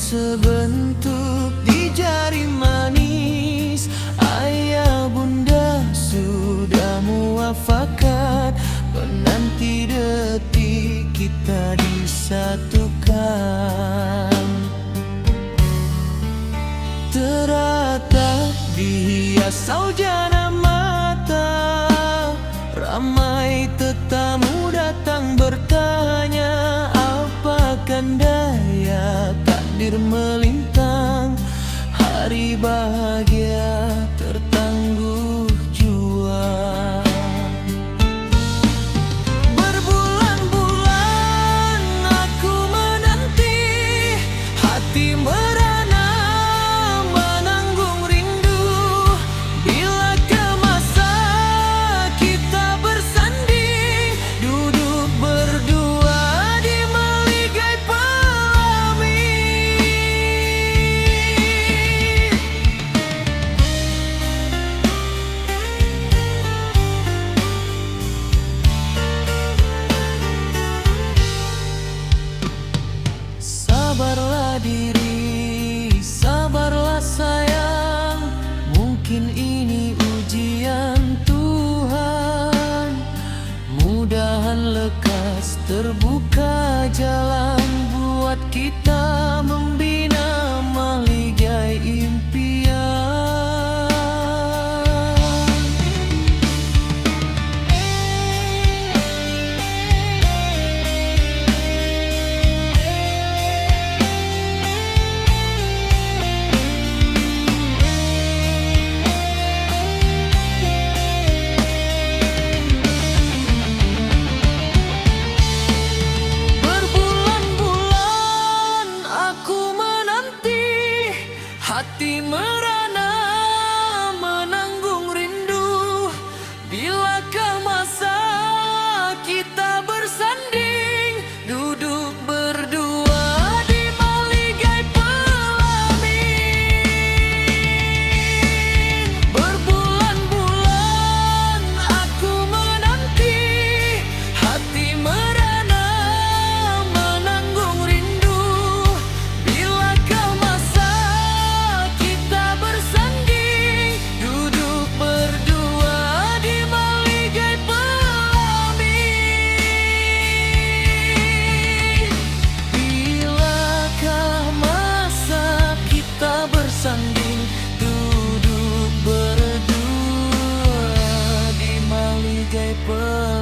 sebentuk di jari manis. Ayah bunda sudah muafakat, menanti detik kita disatukan. Teratap dihias saujana mata, ramai tetamu datang bertanya, apakan daya takdir melintang, hari bahagia tertangguh jua. Berbulan-bulan aku menanti, hati merana menanggung rindu. Bilakah masa kita bersanding, duduk berdua di meligai pelangi. Sabarlah diri, sabarlah sayang, mungkin ini ujian Tuhan. Mudahan lekas terbuka jalan buat kita membina maligai impian. Berbulan-bulan aku menanti, hati merana menanggung rindu. Bilakah masa kita bersanding, duduk berdua di maligai pelamin. Berbulan-bulan aku menanti, hati merana menanggung rindu. Bilakah masa kita bersanding, duduk berdua di maligai pelamin. Bilakah masa kita bersanding, duduk berdua di maligai pelangi.